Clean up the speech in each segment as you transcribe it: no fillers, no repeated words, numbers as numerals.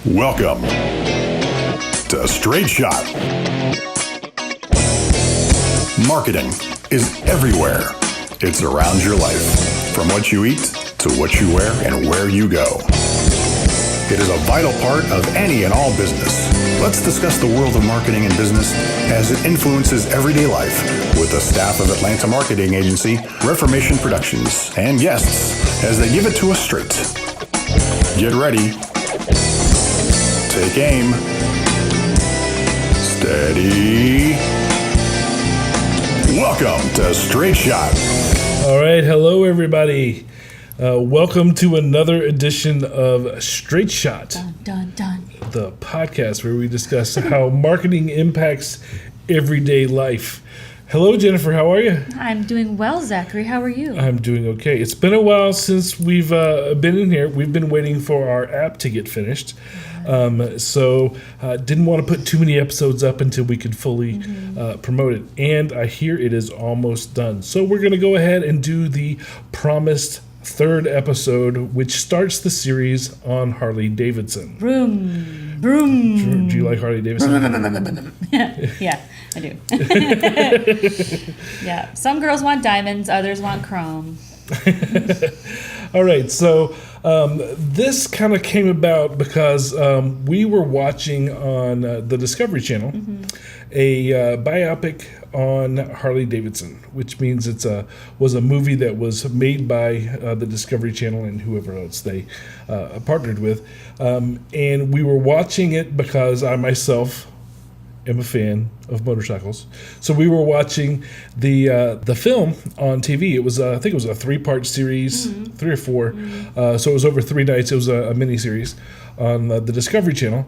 Welcome to Straight Shot. Marketing is everywhere. It's around your life, from what you eat to what you wear and where you go. It is a vital part of any and all business. Let's discuss the world of marketing and business as it influences everyday life with the staff of Atlanta marketing agency Reformation Productions and guests as they give it to us straight. Get ready. Take aim. Steady. Welcome to Straight Shot. All right. Hello, everybody. Welcome to another edition of Straight Shot. Dun, dun, dun. The podcast where we discuss how marketing impacts everyday life. Hello, Jennifer. How are you? I'm doing well, Zachary. How are you? I'm doing okay. It's been a while since we've been in here. We've been waiting for our app to get finished. So didn't want to put too many episodes up until we could fully promote it. And I hear it is almost done. So we're going to go ahead and do the promised third episode, which starts the series on Harley Davidson. Vroom, vroom. Do you like Harley Davidson? Yeah, I do. Yeah, some girls want diamonds, others want chrome. All right, so this kind of came about because we were watching on the Discovery Channel a biopic on Harley Davidson, which means was a movie that was made by the Discovery Channel and whoever else they partnered with. And we were watching it because I myself am a fan of motorcycles. So we were watching the film on TV. It was I think it was a 3-part series, 3 or 4. So it was over 3 nights. It was a mini-series on the Discovery Channel.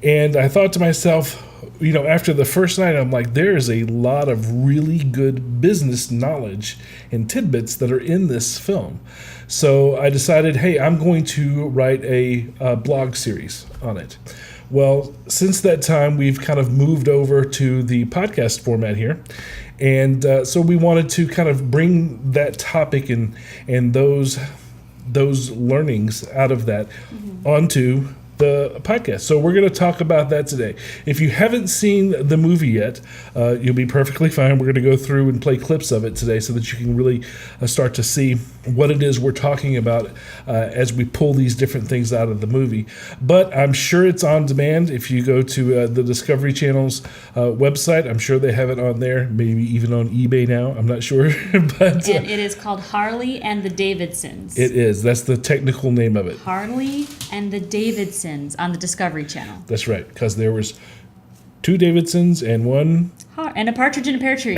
And I thought to myself, you know, after the first night, I'm like, there is a lot of really good business knowledge and tidbits that are in this film. So I decided, hey, I'm going to write a blog series on it. Well, since that time, we've kind of moved over to the podcast format here. And so we wanted to kind of bring that topic and those learnings out of that onto the podcast. So we're going to talk about that today. If you haven't seen the movie yet, you'll be perfectly fine. We're going to go through and play clips of it today so that you can really start to see what it is we're talking about as we pull these different things out of the movie. But I'm sure it's on demand. If you go to the Discovery Channel's website, I'm sure they have it on there, maybe even on eBay now. I'm not sure. But And it is called Harley and the Davidsons. It is. That's the technical name of it. Harley and the Davidsons on the Discovery Channel. That's right, because there was 2 Davidsons and 1... And a partridge in a pear tree.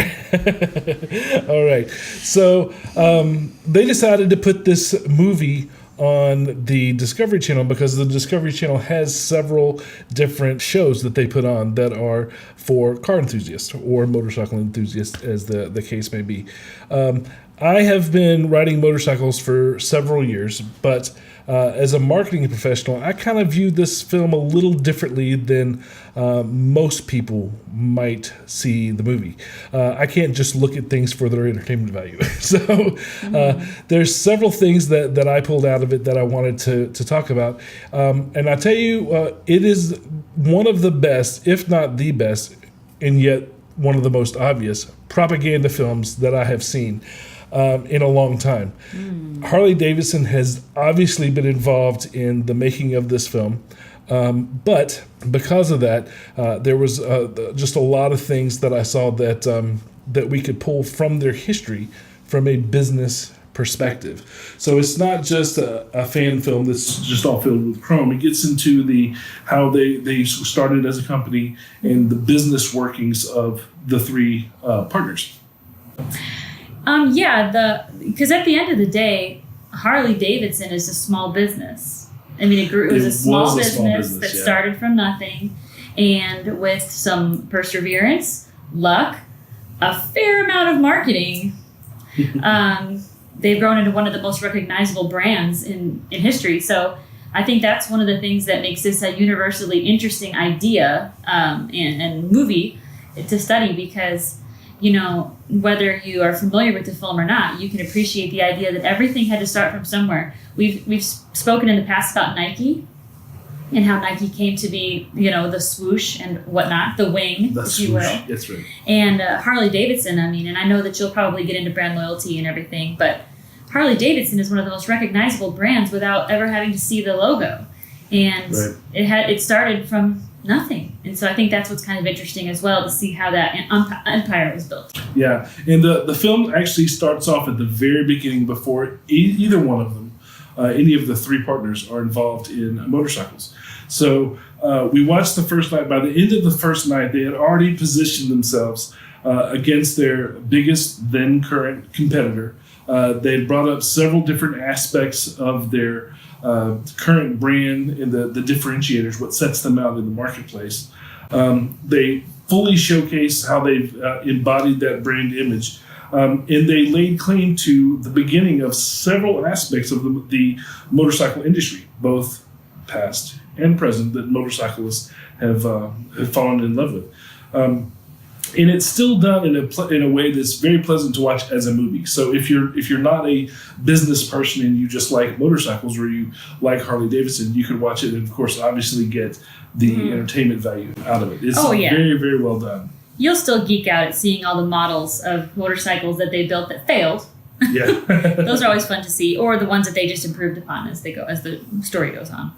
All right. So they decided to put this movie on the Discovery Channel because the Discovery Channel has several different shows that they put on that are for car enthusiasts or motorcycle enthusiasts, as the case may be. I have been riding motorcycles for several years, but as a marketing professional, I kind of view this film a little differently than most people might see the movie. I can't just look at things for their entertainment value. So there's several things that I pulled out of it that I wanted to talk about. And I tell you, it is one of the best, if not the best, and yet one of the most obvious propaganda films that I have seen in a long time. Harley Davidson has obviously been involved in the making of this film, but because of that, there was just a lot of things that I saw that we could pull from their history from a business perspective. So it's not just a fan film that's just all filled with chrome. It gets into how they started as a company and the business workings of the 3 partners. Because at the end of the day, Harley Davidson is a small business. I mean, it was a small business that started from nothing, and with some perseverance, luck, a fair amount of marketing, they've grown into one of the most recognizable brands in history. So I think that's one of the things that makes this a universally interesting idea and movie to study, because you know, whether you are familiar with the film or not, you can appreciate the idea that everything had to start from somewhere. We've spoken in the past about Nike, and how Nike came to be, the swoosh and whatnot, the wing, if you will. That's right. And Harley Davidson, and I know that you'll probably get into brand loyalty and everything, but Harley Davidson is one of the most recognizable brands without ever having to see the logo. And it started from nothing. And so I think that's what's kind of interesting as well, to see how that empire was built. Yeah, and the film actually starts off at the very beginning before either one of them, any of the three partners, are involved in motorcycles. So we watched the first night. By the end of the first night, they had already positioned themselves against their biggest then current competitor. They had brought up several different aspects of their current brand and the differentiators, what sets them out in the marketplace. They fully showcase how they've embodied that brand image. And they laid claim to the beginning of several aspects of the motorcycle industry, both past and present, that motorcyclists have fallen in love with. And it's still done in a way that's very pleasant to watch as a movie. So if you're not a business person and you just like motorcycles, or you like Harley Davidson, you could watch it and, of course, obviously get the entertainment value out of it. It's very, very well done. You'll still geek out at seeing all the models of motorcycles that they built that failed. Yeah. Those are always fun to see, or the ones that they just improved upon as the story goes on.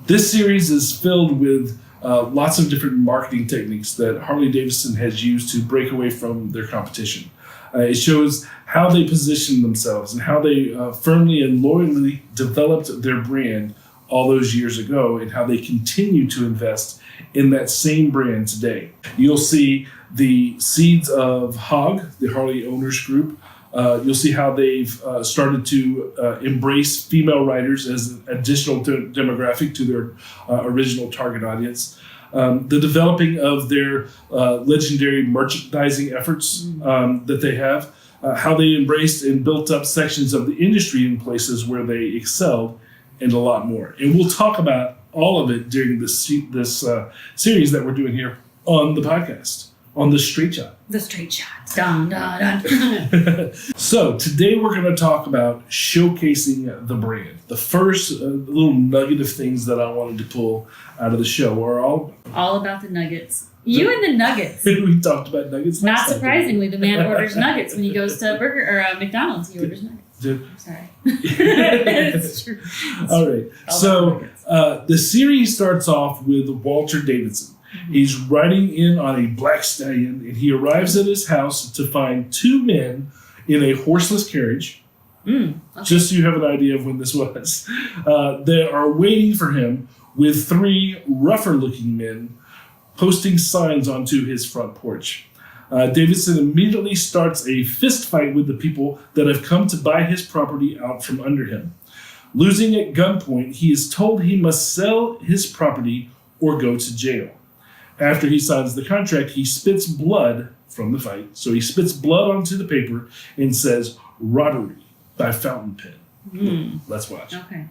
This series is filled with lots of different marketing techniques that Harley Davidson has used to break away from their competition. It shows how they position themselves and how they firmly and loyally developed their brand all those years ago, and how they continue to invest in that same brand today. You'll see the seeds of HOG, the Harley Owners Group. You'll see how they've started to embrace female riders as an additional demographic to their original target audience. The developing of their legendary merchandising efforts that they have, how they embraced and built up sections of the industry in places where they excelled, and a lot more. And we'll talk about all of it during this series that we're doing here on the podcast, on the Straight Shot. The Straight Shot. Dun, dun, dun. So today we're going to talk about showcasing the brand. The first little nugget of things that I wanted to pull out of the show are all about the nuggets. You and the nuggets. We talked about nuggets. Not surprisingly, the man orders nuggets when he goes to McDonald's. He orders nuggets. I'm sorry. It's true. All right. So the series starts off with Walter Davidson. He's riding in on a black stallion, and he arrives at his house to find two men in a horseless carriage. Okay. Just so you have an idea of when this was. They are waiting for him with three rougher-looking men posting signs onto his front porch. Davidson immediately starts a fist fight with the people that have come to buy his property out from under him. Losing at gunpoint, he is told he must sell his property or go to jail. After he signs the contract, he spits blood from the fight. So he spits blood onto the paper and says, "Roddery" by fountain pen. Let's watch. Okay.